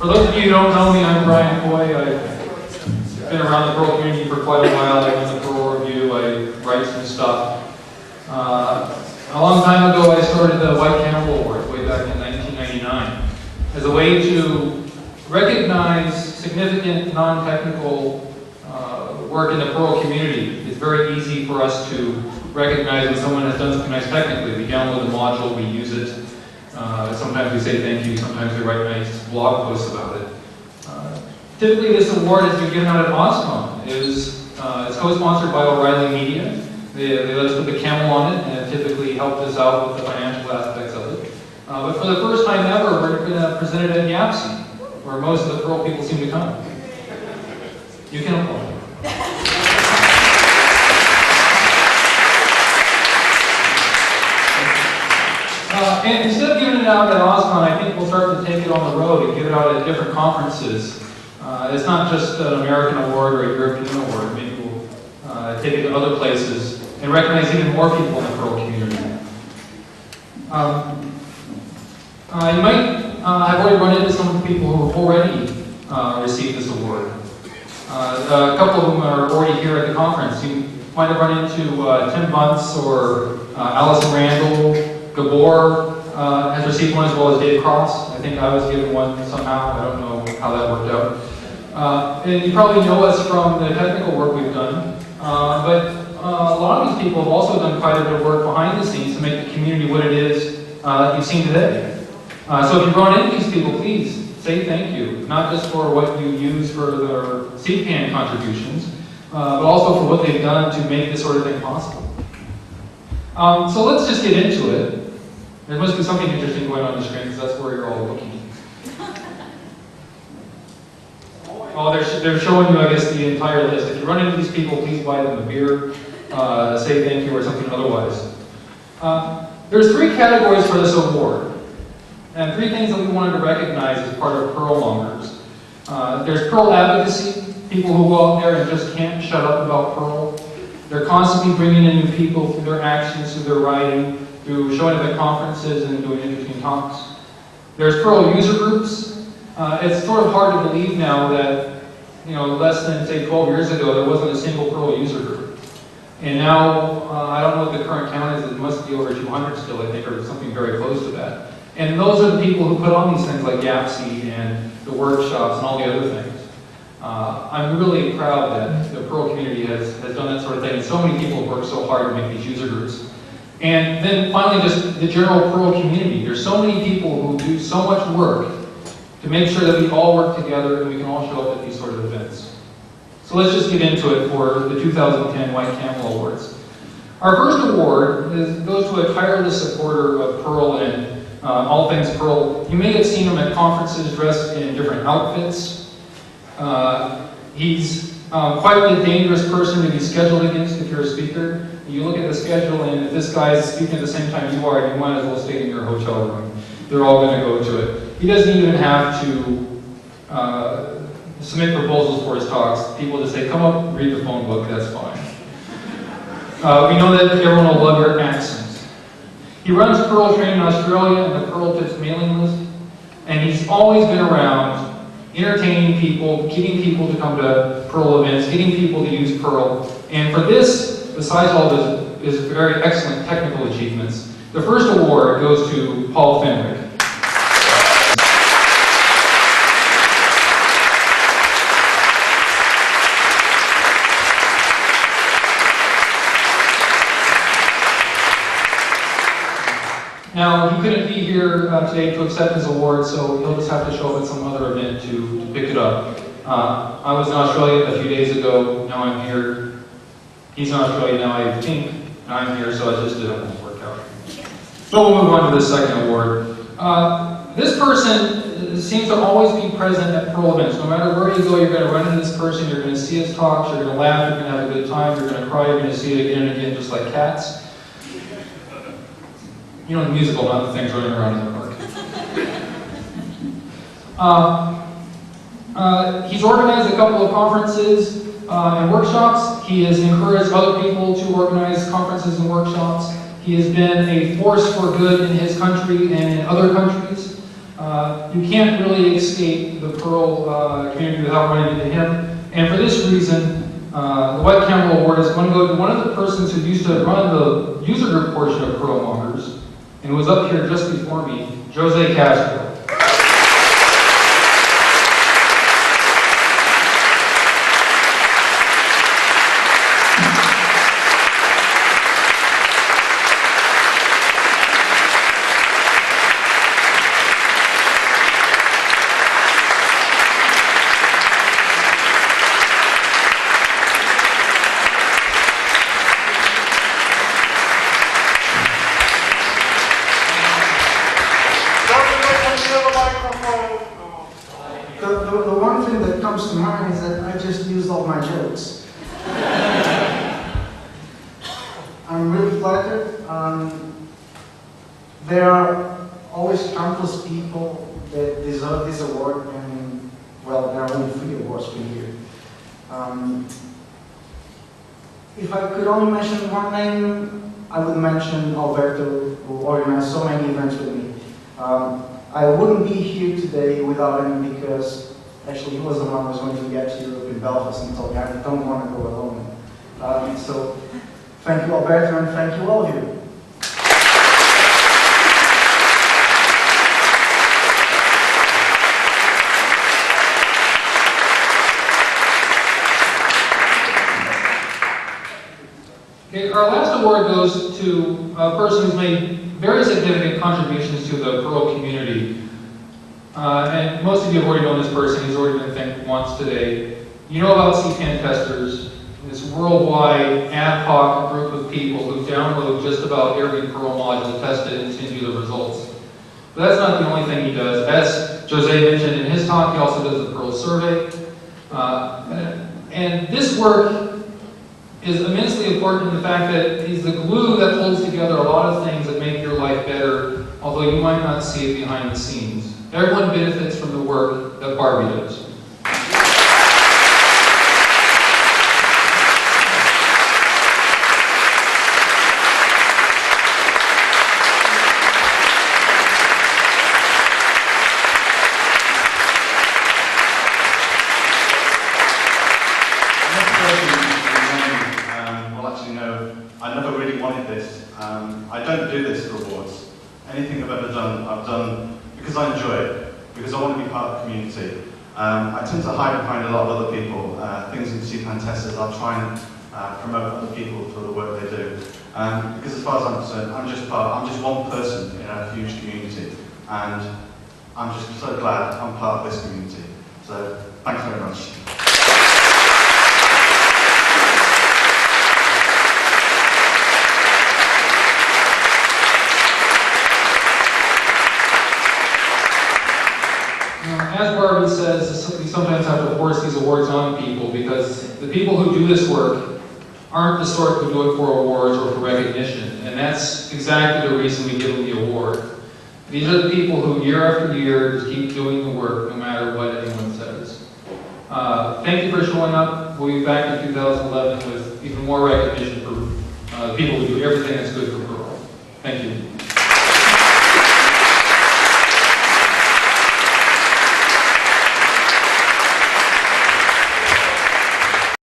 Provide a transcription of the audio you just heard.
For those of you who don't know me, I'm Brian Coy. I've been around the Pearl community for quite a while. I run the Pearl Review, I write some stuff. A long time ago, I started the White Camel Awards way back in 1999 as a way to recognize significant non-technical work in the Pearl community. It's very easy for us to recognize when someone has done something nice technically. We download the module, we use it. Sometimes we say thank you, sometimes we write nice blog posts about it. Typically this award has been given out at OSCON. It's co-sponsored by O'Reilly Media. They let us put the camel on it, and it typically helped us out with the financial aspects of it. But for the first time ever, we're going to present it at YAPC, where most of the Pearl people seem to come. You can applaud. And instead of giving it out at OSCON, I think we'll start to take it on the road and give it out at different conferences. It's not just an American award or a European award. Maybe we'll take it to other places and recognize even more people in the Pearl community. You might have already run into some people who have already received this award. A couple of them are already here at the conference. You might have run into Tim Bunce or Allison Randall. Gabor has received one, as well as Dave Cross. I think I was given one somehow. I don't know how that worked out. And you probably know us from the technical work we've done. But a lot of these people have also done quite a bit of work behind the scenes to make the community what it is that you've seen today. So if you run into these people, please say thank you. Not just for what you use for their seed pan contributions, but also for what they've done to make this sort of thing possible. So let's just get into it. There must be something interesting going on the screen, because that's where you're all looking. Oh, they're showing you, I guess, the entire list. If you run into these people, please buy them a beer, say thank you, or something otherwise. There's three categories for this award, and three things that we wanted to recognize as part of Pearl Mongers. There's Pearl advocacy, people who go out there and just can't shut up about Pearl. They're constantly bringing in new people through their actions, through their writing, through showing up at conferences and doing interesting talks. There's Pearl user groups. It's sort of hard to believe now that, less than, say, 12 years ago, there wasn't a single Pearl user group. And now, I don't know what the current count is, it must be over 200 still, I think, or something very close to that. And those are the people who put on these things like YAPC and the workshops and all the other things. I'm really proud that the Pearl community has done that sort of thing, and so many people have worked so hard to make these user groups. And then finally, just the general Pearl community. There's so many people who do so much work to make sure that we all work together and we can all show up at these sort of events. So let's just get into it for the 2010 White Camel Awards. Our first award goes to a tireless supporter of Pearl and all things Pearl. You may have seen him at conferences dressed in different outfits. He's quite a dangerous person to be scheduled against if you're a speaker. You look at the schedule, and if this guy is speaking at the same time you are, you might as well stay in your hotel room. They're all going to go to it. He doesn't even have to submit proposals for his talks. People just say, come up, read the phone book, that's fine. We know that everyone will love your accents. He runs Pearl Training in Australia and the Pearl Tips mailing list, and he's always been around entertaining people, getting people to come to Pearl events, getting people to use Pearl. And for this, besides all his very excellent technical achievements, the first award goes to Paul Fenwick. Now, he couldn't be here today to accept his award, so he'll just have to show up at some other event to pick it up. I was in Australia a few days ago, now I'm here. He's in Australia now, I think, and I'm here, so it just didn't work out. So we'll move on to the second award. This person seems to always be present at Pearl events. No matter where you go, you're going to run into this person, you're going to see his talks, you're going to laugh, you're going to have a good time, you're going to cry, you're going to see it again and again, just like cats. You know, the musical, not the things running around in the park. He's organized a couple of conferences and workshops. He has encouraged other people to organize conferences and workshops. He has been a force for good in his country and in other countries. You can't really escape the Perl community without running into him. And for this reason, the White Camel Award is going to go to one of the persons who used to run the user group portion of Perl Mongers, and was up here just before me, Jose Castro. The one thing that comes to mind is that I just used all my jokes. I'm really flattered. There are always countless people that deserve this award, and well, there are only 3 awards per year. If I could only mention one name, I would mention Alberto, who organized so many events with me. I wouldn't be here today without him, because actually he was the one who was going to get to Europe in Belfast and told me I don't want to go alone. So thank you, Alberto, and thank you, all of you. Okay, our last award goes to a person who's made very significant contributions to the Perl community. And most of you have already known this person. He's already been thanked once today. You know about CPAN testers, this worldwide ad hoc group of people who download just about every Perl module, test it, and send you the results. But that's not the only thing he does. As Jose mentioned in his talk, he also does the Perl survey. And this work is immensely important in the fact that he's the glue that holds together a lot of things that make your life better, although you might not see it behind the scenes. Everyone benefits from the work that Barbie does. I never really wanted this. I don't do this for awards. Anything I've ever done, I've done because I enjoy it, because I want to be part of the community. I tend to hide behind a lot of other people, things in CPAN testers. I'll try and promote other people for the work they do. Because as far as I'm concerned, I'm just one person in a huge community, and I'm just so glad I'm part of this community. So thanks very much. As Barbie says, we sometimes have to force these awards on people because the people who do this work aren't the sort who do it for awards or for recognition, and that's exactly the reason we give them the award. These are the people who year after year just keep doing the work no matter what anyone says. Thank you for showing up. We'll be back in 2011 with even more recognition for the people who do everything that's good for Perl. Thank you.